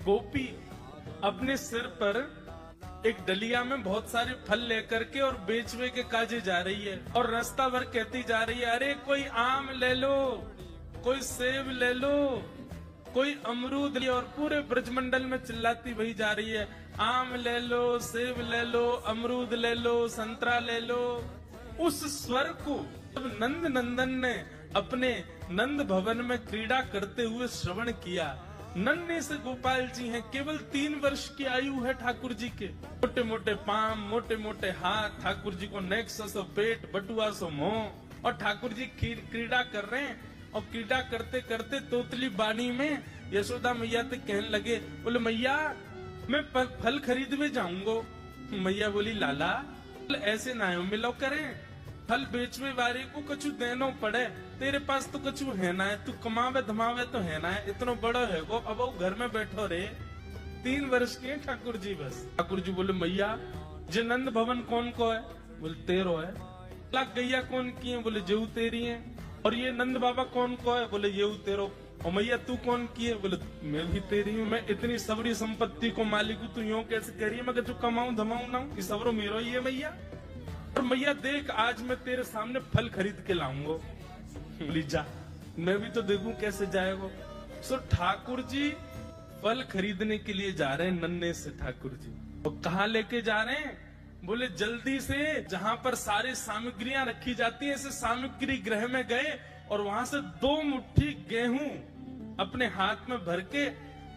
गोपी अपने सिर पर एक डलिया में बहुत सारे फल लेकर के और बेचवे के काजे जा रही है और रास्ता भर कहती जा रही है, अरे कोई आम ले लो, कोई सेब ले लो, कोई अमरूद ले, और पूरे ब्रजमंडल में चिल्लाती वही जा रही है, आम ले लो, सेब ले लो, अमरूद ले लो, संतरा ले लो। उस स्वर को जब नंद नंदन ने अपने नंद भवन में क्रीड़ा करते हुए श्रवण किया, नन्हे से गोपाल जी हैं, केवल 3 वर्ष की आयु है ठाकुर जी के, मोटे मोटे पाम, मोटे मोटे हाथ, ठाकुर जी को नेक्सा सो पेट, बटुआ सो मुंह, और ठाकुर जी क्रीड़ा कर रहे हैं। और क्रीड़ा करते करते तोतली बाणी में यशोदा मैया तक कहने लगे, बोले मैया मैं फल खरीदने जाऊंगा। मैया बोली, लाला ऐसे ना मिलो करें, फल बेचवे वाले को कछु देनो पड़े, तेरे पास तो कछु है ना है, तू कमावे धमावे तो है ना है, इतना बड़ा है वो, अब वो घर में बैठो रे। 3 वर्ष के ठाकुर जी बस। ठाकुर जी बोले, मैया जे नंद भवन कौन को है? बोले तेरो है। लाख गैया कौन की है? बोले जेऊ तेरी है। और ये नंद बाबा कौन को है? बोले ये तेरो। और मैया तू कौन की है? बोले मैं भी तेरी हूँ। मैं इतनी सबरी संपत्ति को मालिक हूँ, तू यूं कैसे कह रही है? मैं जो कमाऊं धमाऊं ना हूँ, सबरो मेरो ही है मैया। और मैया देख, आज मैं तेरे सामने फल खरीद के लाऊंगा। बोली जा, मैं भी तो देखूं कैसे जाएगा। सो ठाकुर जी फल खरीदने के लिए जा रहे हैं नन्हे से ठाकुर जी। और कहाँ लेके जा रहे हैं? बोले जल्दी से जहां पर सारी सामग्रियां रखी जाती है, ऐसे सामग्री गृह में गए और वहां से 2 मुट्ठी गेहूं अपने हाथ में भर के,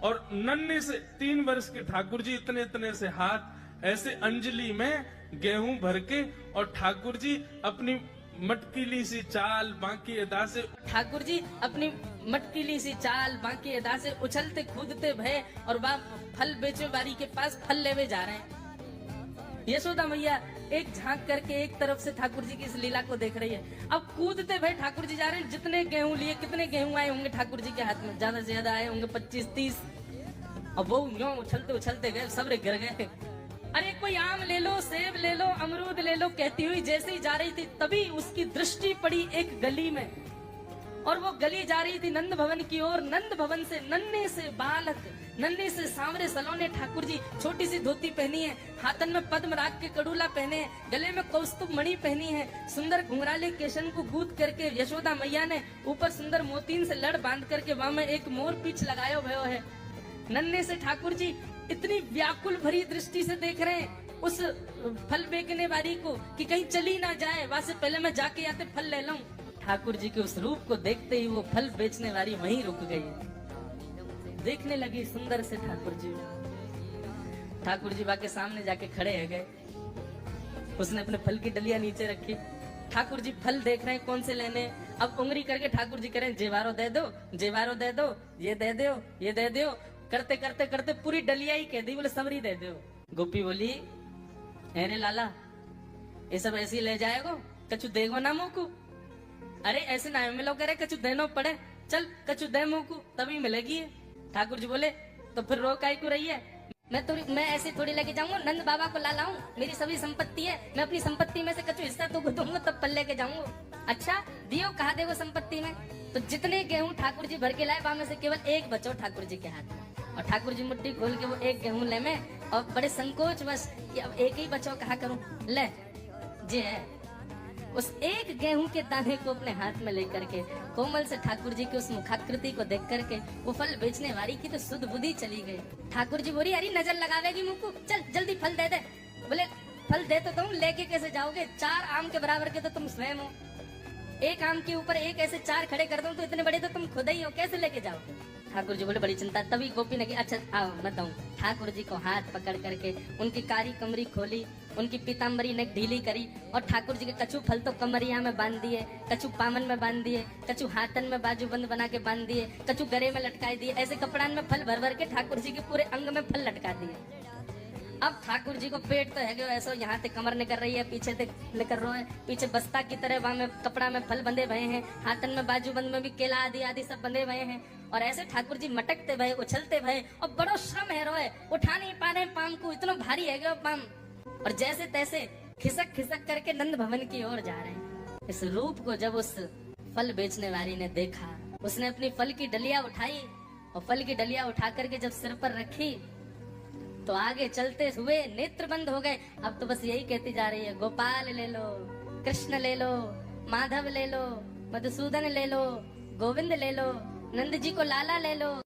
और नन्हे से 3 वर्ष के ठाकुर जी इतने इतने से हाथ ऐसे अंजलि में गेहूं भर के, और ठाकुर जी अपनी मटकीली सी चाल बांकी अदा से, ठाकुर जी अपनी मटकीली सी चाल बांकी अदा से उछलते कूदते भय और फल बेचे बारी के पास फल लेवे जा रहे हैं। यशोदा मैया एक झांक करके एक तरफ से ठाकुर जी की इस लीला को देख रही है। अब कूदते भय ठाकुर जी जा रहे हैं। जितने गेहूं लिए, कितने गेहूं आए होंगे ठाकुर जी के हाथ में? ज्यादा से ज्यादा आए होंगे 25-30। अब वो यूं उछलते उछलते गए, सब गिर गए। अरे कोई आम ले लो, सेब ले लो, अमरूद ले लो, कहती हुई जैसे ही जा रही थी, तभी उसकी दृष्टि पड़ी एक गली में, और वो गली जा रही थी नंद भवन की ओर। नंद भवन से नन्हे से बालक, नन्हे से सांवरे सलोने ठाकुर जी, छोटी सी धोती पहनी है, हाथन में पद्म राग के कड़ूला पहने हैं, गले में कौस्तुभ मणि पहनी है, सुंदर घुंघराले केशन को गूंथ करके यशोदा मैया ने ऊपर सुंदर मोतीन से लड़ बांध करके वहां में एक मोर पीछ लगायो भयो है। नन्हे से ठाकुर जी इतनी व्याकुल भरी दृष्टि से देख रहे हैं उस फल बेचने वाली को कि कहीं चली ना जाए, वहां से पहले मैं जाके आते फल ले लूं। ठाकुर जी के उस रूप को देखते ही वो फल बेचने वाली वहीं रुक गई। देखने लगी सुंदर से ठाकुर जी। ठाकुर जी बाके सामने जाके खड़े हो गए। उसने अपने फल की डलिया नीचे रखी। ठाकुर जी फल देख रहे हैं कौन से लेने। अब उंगली करके ठाकुर जी कह रहे हैं, जेवारो दे दो, जेवारो दे दो, ये दे दो, ये दे दो। करते करते करते पूरी डलिया ही कह दी। बोले सबरी दे दो। गोपी बोली, अरे लाला ये सब ऐसे ही ले जाएगो, कछु देगो ना मुँह को? अरे ऐसे ना मिलो, करे कछु देनो पड़े, चल कछु दे मुँह को तभी मिलेगी। ठाकुर जी बोले, तो फिर रो काहे को रही है? मैं ऐसे थोड़ी लेके जाऊंगा, नंद बाबा को ला लाऊं, मेरी सभी संपत्ति है, मैं अपनी संपत्ति में से कछु हिस्सा तो दूंगा तब फल लेके जाऊंगा। अच्छा दियो, कहा देगो संपत्ति में? तो जितने गेहूं ठाकुर जी भर के लाए, वहां में से केवल एक बचो ठाकुर जी के हाथ में। और ठाकुर जी मुट्ठी खोल के वो एक गेहूं ले में, और बड़े संकोच बस कि अब एक ही बचो, कहा करूं, ले जी है। उस एक गेहूं के दाने को अपने हाथ में लेकर के कोमल से ठाकुर जी की उस मुखाकृति को देख करके वो फल बेचने वाली की तो सुध बुद्धि चली गई। ठाकुर जी बोली, अरे नजर लगावेगी मुंह को, चल जल्दी फल दे दे। बोले फल दे तो तुम, लेके कैसे जाओगे? 4 आम के बराबर के तो तुम स्वयं हो। एक आम के ऊपर एक ऐसे 4 खड़े कर दूं तो इतने बड़े तो तुम खुद ही हो, कैसे लेके जाओगे? ठाकुर जी बोले बड़ी चिंता। तभी गोपी ने कहा, अच्छा आओ मैं बताऊं। ठाकुर जी को हाथ पकड़ करके उनकी कारी कमरी खोली, उनकी पीताम्बरी ने ढीली करी, और ठाकुर जी के कछु फल तो कमरिया में बांध दिए, कछु पामन में बांध दिए, कछु हाथन में बाजूबंद बना के बांध दिए, कछु गले में लटका दिए। ऐसे कपड़ान में फल भर भर के ठाकुर जी के पूरे अंग में फल लटका दिए। अब ठाकुर जी को पेट तो है गयो ऐसा, यहाँ से कमर निकल रही है, पीछे से लेकर रो है, पीछे बस्ता की तरह वहां में कपड़ा में फल बंधे भये हैं, हाथन में बाजूबंद में भी केला आदि आदि सब बंधे भये हैं। और ऐसे ठाकुर जी मटकते भये, उछलते भये, और बड़ो श्रम है रोए, उठा नहीं पा रहे पाम को, इतना भारी है गयो पाम। और जैसे तैसे खिसक खिसक करके नंद भवन की ओर जा रहे हैं। इस रूप को जब उस फल बेचने वाली ने देखा, उसने अपनी फल की डलिया उठाई और फल की डलिया उठा करके जब सिर पर रखी तो आगे चलते हुए नेत्र बंद हो गए। अब तो बस यही कहती जा रही है, गोपाल ले लो, कृष्ण ले लो, माधव ले लो, मधुसूदन ले लो, गोविंद ले लो, नंद जी को लाला ले लो,